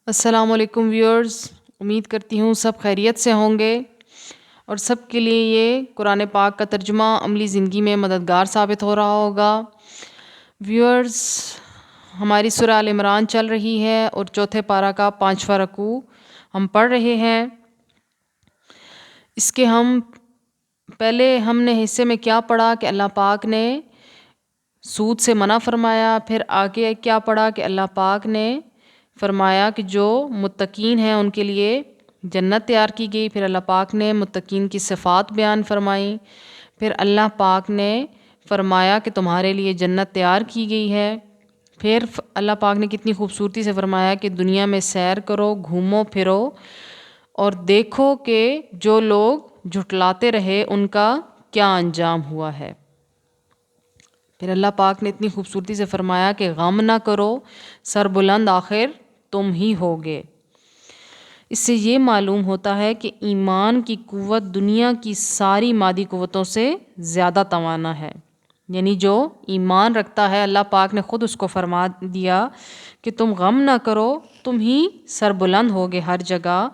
السلام علیکم ویورز، امید کرتی ہوں سب خیریت سے ہوں گے اور سب کے لیے یہ قرآن پاک کا ترجمہ عملی زندگی میں مددگار ثابت ہو رہا ہوگا۔ ویورز، ہماری سورہ آل عمران چل رہی ہے اور چوتھے پارہ کا 5واں رکوع ہم پڑھ رہے ہیں۔ اس کے پہلے ہم نے حصے میں کیا پڑھا کہ اللہ پاک نے سود سے منع فرمایا، پھر آگے کیا پڑھا کہ اللہ پاک نے فرمایا کہ جو متقین ہیں ان کے لیے جنت تیار کی گئی، پھر اللہ پاک نے متقین کی صفات بیان فرمائیں، پھر اللہ پاک نے فرمایا کہ تمہارے لیے جنت تیار کی گئی ہے، پھر اللہ پاک نے کتنی خوبصورتی سے فرمایا کہ دنیا میں سیر کرو، گھومو پھرو اور دیکھو کہ جو لوگ جھٹلاتے رہے ان کا کیا انجام ہوا ہے۔ پھر اللہ پاک نے اتنی خوبصورتی سے فرمایا کہ غم نہ کرو، سر بلند آخر تم ہی ہوگے۔ اس سے یہ معلوم ہوتا ہے کہ ایمان کی قوت دنیا کی ساری مادی قوتوں سے زیادہ توانا ہے، یعنی جو ایمان رکھتا ہے اللہ پاک نے خود اس کو فرما دیا کہ تم غم نہ کرو، تم ہی سر بلند ہوگے ہر جگہ۔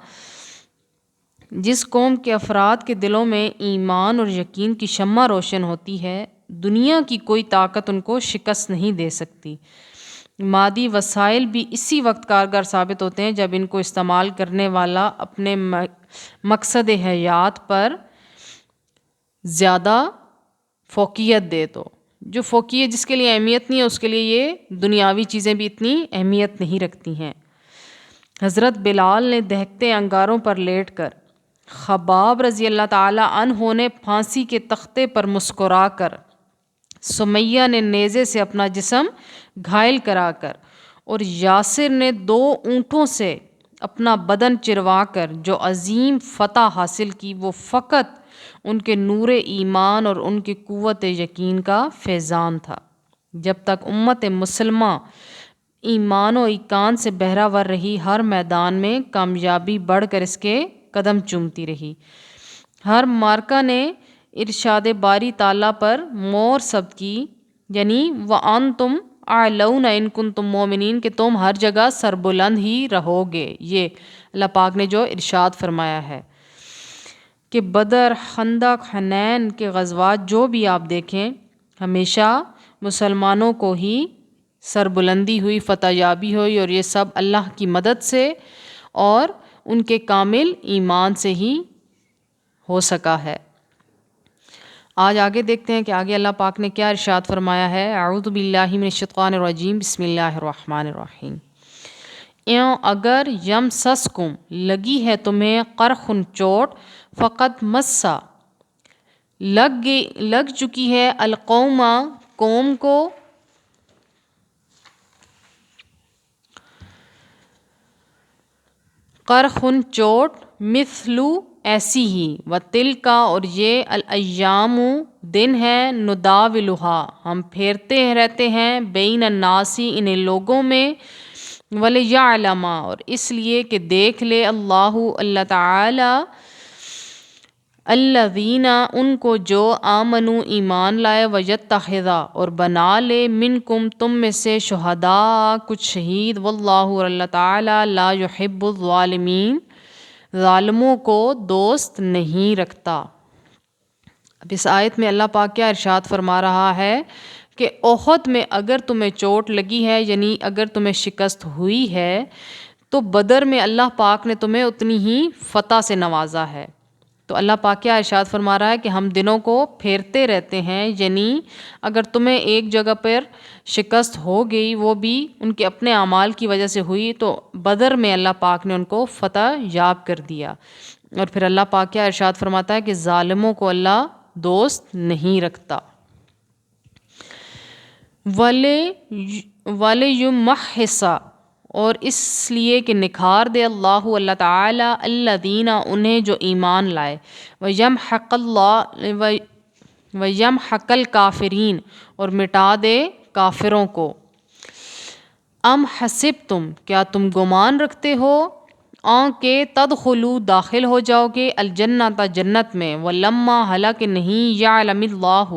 جس قوم کے افراد کے دلوں میں ایمان اور یقین کی شمع روشن ہوتی ہے، دنیا کی کوئی طاقت ان کو شکست نہیں دے سکتی۔ مادی وسائل بھی اسی وقت کارگر ثابت ہوتے ہیں جب ان کو استعمال کرنے والا اپنے مقصد حیات پر زیادہ فوقیت دے تو جو فوقیت جس کے لیے اہمیت نہیں ہے اس کے لیے یہ دنیاوی چیزیں بھی اتنی اہمیت نہیں رکھتی ہیں۔ حضرت بلال نے دہکتے انگاروں پر لیٹ کر، خباب رضی اللہ تعالی عنہ نے پھانسی کے تختے پر مسکرا کر، سمیہ نے نیزے سے اپنا جسم گھائل کرا کر اور یاسر نے 2 اونٹوں سے اپنا بدن چروا کر جو عظیم فتح حاصل کی، وہ فقط ان کے نور ایمان اور ان کی قوت یقین کا فیضان تھا۔ جب تک امت مسلمہ ایمان و ایقان سے بہرہ رہی، ہر میدان میں کامیابی بڑھ کر اس کے قدم چومتی رہی۔ ہر معرکہ نے ارشاد باری تعالیٰ پر مور ثبت کی، یعنی وَأَنْتُمْ أَعْلَوْنَ إِن كُنتُم مُؤْمِنِينَ کہ تم ہر جگہ سربلند ہی رہو گے۔ یہ اللہ پاک نے جو ارشاد فرمایا ہے کہ بدر، خندق، حنین کے غزوات جو بھی آپ دیکھیں ہمیشہ مسلمانوں کو ہی سربلندی ہوئی، فتح یابی ہوئی، اور یہ سب اللہ کی مدد سے اور ان کے کامل ایمان سے ہی ہو سکا ہے۔ آج آگے دیکھتے ہیں کہ آگے اللہ پاک نے کیا ارشاد فرمایا ہے۔ اعوذ باللہ من الشیطان الرجیم، بسم اللہ الرحمن الرحیم۔ اگر یمسسکم لگی ہے تمہیں قرحن چوٹ، فقط مسا لگ چکی ہے، القوم قوم کو، قرحن چوٹ، مثلو ایسی ہی، وتلکا اور یہ، الایام دن ہے، نداولھا ہم پھیرتے رہتے ہیں، بین الناس انہیں لوگوں میں، ولیعلم اور اس لیے کہ دیکھ لے اللہ تعالی، الذین ان کو جو آمنوا ایمان لائے، ویتخذ اور بنا لے، منکم تم میں سے، شہداء کچھ شہید، واللہ اور اللہ تعالی، لا یحب الظالمین ظالموں کو دوست نہیں رکھتا۔ اب اس آیت میں اللہ پاک کیا ارشاد فرما رہا ہے کہ احد میں اگر تمہیں چوٹ لگی ہے، یعنی اگر تمہیں شکست ہوئی ہے، تو بدر میں اللہ پاک نے تمہیں اتنی ہی فتح سے نوازا ہے۔ تو اللہ پاک کیا ارشاد فرما رہا ہے کہ ہم دنوں کو پھیرتے رہتے ہیں، یعنی اگر تمہیں ایک جگہ پر شکست ہو گئی، وہ بھی ان کے اپنے اعمال کی وجہ سے ہوئی، تو بدر میں اللہ پاک نے ان کو فتح یاب کر دیا۔ اور پھر اللہ پاک کیا ارشاد فرماتا ہے کہ ظالموں کو اللہ دوست نہیں رکھتا۔ وَلِيُمَحِّصَ اور اس لیے کہ نکھار دے اللہ تعالی، الذین انہیں جو ایمان لائے، وَيَمْحَقَ الْكَافِرِينَ اور مٹا دے کافروں کو۔ ام حسبتم کیا تم گمان رکھتے ہو، کہ تدخلوا داخل ہو جاؤ گے، الجنت جنت میں، ولما حالانکہ نہیں، یعلم اللہ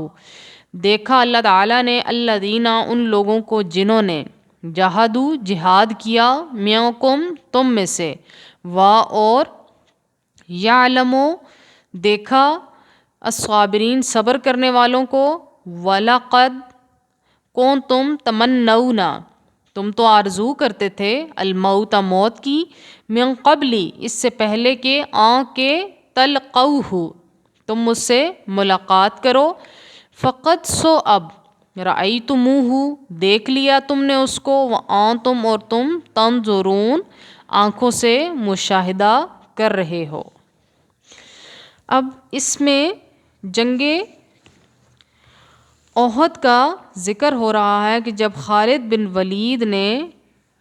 دیکھا اللہ تعالیٰ نے، الذین ان لوگوں کو جنہوں نے، جہادو جہاد کیا، منکم تم میں سے، وا اور یعلمو دیکھا، الصابرین صبر کرنے والوں کو، وَلَقَدْ کون تم تمنونا تم تو آرزو کرتے تھے، الموت موت کی، من قبلی اس سے پہلے کہ کے تلقوہ تم مجھ سے ملاقات کرو، فقط سو اب رأیتموہ دیکھ لیا تم نے اس کو، وانتم اور تم تنظرون آنکھوں سے مشاہدہ کر رہے ہو۔ اب اس میں جنگ احد کا ذکر ہو رہا ہے کہ جب خالد بن ولید نے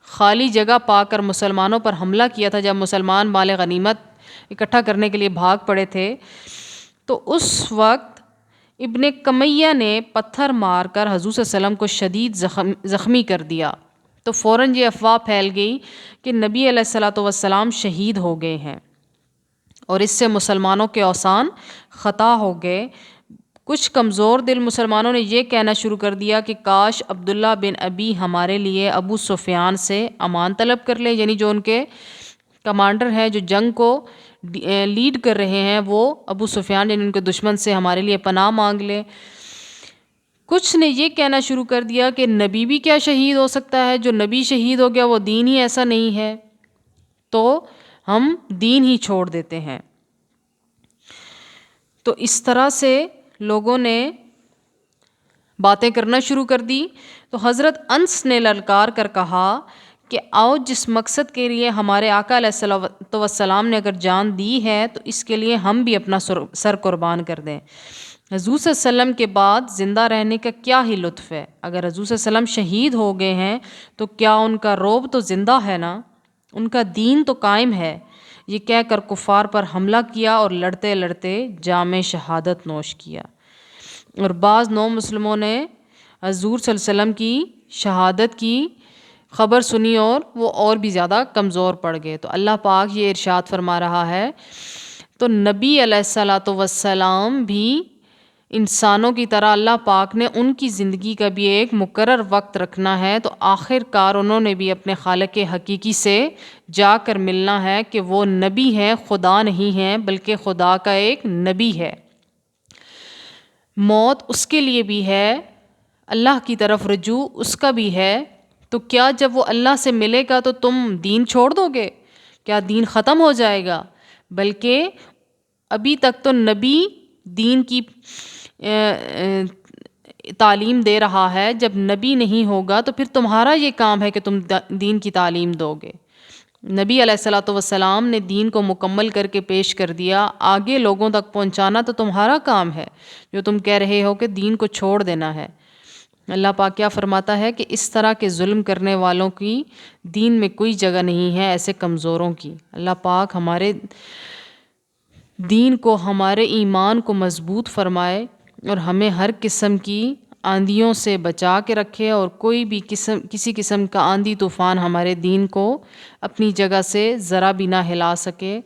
خالی جگہ پا کر مسلمانوں پر حملہ کیا تھا، جب مسلمان مال غنیمت اکٹھا کرنے کے لیے بھاگ پڑے تھے، تو اس وقت ابن کمیہ نے پتھر مار کر حضور صلی اللہ علیہ وسلم کو شدید زخمی کر دیا، تو فوراً یہ افواہ پھیل گئی کہ نبی علیہ الصلوۃ والسلام شہید ہو گئے ہیں، اور اس سے مسلمانوں کے اوثان خطا ہو گئے۔ کچھ کمزور دل مسلمانوں نے یہ کہنا شروع کر دیا کہ کاش عبداللہ بن ابی ہمارے لیے ابو سفیان سے امان طلب کر لے، یعنی جو ان کے کمانڈر ہیں، جو جنگ کو لیڈ کر رہے ہیں، وہ ابو سفیان یعنی ان کے دشمن سے ہمارے لیے پناہ مانگ لے۔ کچھ نے یہ کہنا شروع کر دیا کہ نبی بھی کیا شہید ہو سکتا ہے، جو نبی شہید ہو گیا وہ دین ہی ایسا نہیں ہے، تو ہم دین ہی چھوڑ دیتے ہیں۔ تو اس طرح سے لوگوں نے باتیں کرنا شروع کر دی، تو حضرت انس نے للکار کر کہا کہ آؤ جس مقصد کے لیے ہمارے آقا علیہ الصلوۃ والسلام نے اگر جان دی ہے تو اس کے لیے ہم بھی اپنا سر قربان کر دیں۔ حضور صلی اللہ علیہ وسلم کے بعد زندہ رہنے کا کیا ہی لطف ہے، اگر حضور صلی اللہ علیہ وسلم شہید ہو گئے ہیں تو کیا ان کا رعب تو زندہ ہے نا، ان کا دین تو قائم ہے۔ یہ کہہ کر کفار پر حملہ کیا اور لڑتے لڑتے جام شہادت نوش کیا، اور بعض نو مسلموں نے حضور صلی اللہ علیہ وسلم کی شہادت کی خبر سنی اور وہ اور بھی زیادہ کمزور پڑ گئے۔ تو اللہ پاک یہ ارشاد فرما رہا ہے، تو نبی علیہ الصلوۃ والسلام بھی انسانوں کی طرح اللہ پاک نے ان کی زندگی کا بھی ایک مقرر وقت رکھنا ہے، تو آخر کار انہوں نے بھی اپنے خالق حقیقی سے جا کر ملنا ہے کہ وہ نبی ہیں، خدا نہیں ہیں بلکہ خدا کا ایک نبی ہے۔ موت اس کے لیے بھی ہے، اللہ کی طرف رجوع اس کا بھی ہے، تو کیا جب وہ اللہ سے ملے گا تو تم دین چھوڑ دو گے؟ کیا دین ختم ہو جائے گا؟ بلکہ ابھی تک تو نبی دین کی تعلیم دے رہا ہے، جب نبی نہیں ہوگا تو پھر تمہارا یہ کام ہے کہ تم دین کی تعلیم دو گے۔ نبی علیہ الصلوۃ والسلام نے دین کو مکمل کر کے پیش کر دیا، آگے لوگوں تک پہنچانا تو تمہارا کام ہے، جو تم کہہ رہے ہو کہ دین کو چھوڑ دینا ہے۔ اللہ پاک کیا فرماتا ہے کہ اس طرح کے ظلم کرنے والوں کی دین میں کوئی جگہ نہیں ہے، ایسے کمزوروں کی۔ اللہ پاک ہمارے دین کو، ہمارے ایمان کو مضبوط فرمائے اور ہمیں ہر قسم کی آندھیوں سے بچا کے رکھے، اور کوئی بھی کسی قسم کا آندھی طوفان ہمارے دین کو اپنی جگہ سے ذرا بھی نہ ہلا سکے۔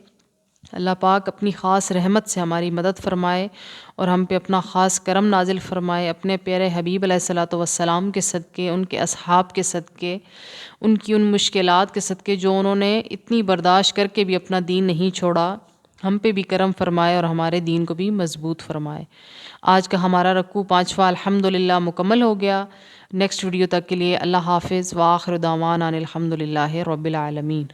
اللہ پاک اپنی خاص رحمت سے ہماری مدد فرمائے اور ہم پہ اپنا خاص کرم نازل فرمائے، اپنے پیارے حبیب علیہ الصلوۃ والسلام کے صدقے، ان کے اصحاب کے صدقے، ان کی ان مشکلات کے صدقے جو انہوں نے اتنی برداشت کر کے بھی اپنا دین نہیں چھوڑا، ہم پہ بھی کرم فرمائے اور ہمارے دین کو بھی مضبوط فرمائے۔ آج کا ہمارا رکوع 5واں الحمدللہ مکمل ہو گیا۔ نیکسٹ ویڈیو تک کے لیے اللہ حافظ، وآخر دعوانا ان الحمدللہ رب العالمین۔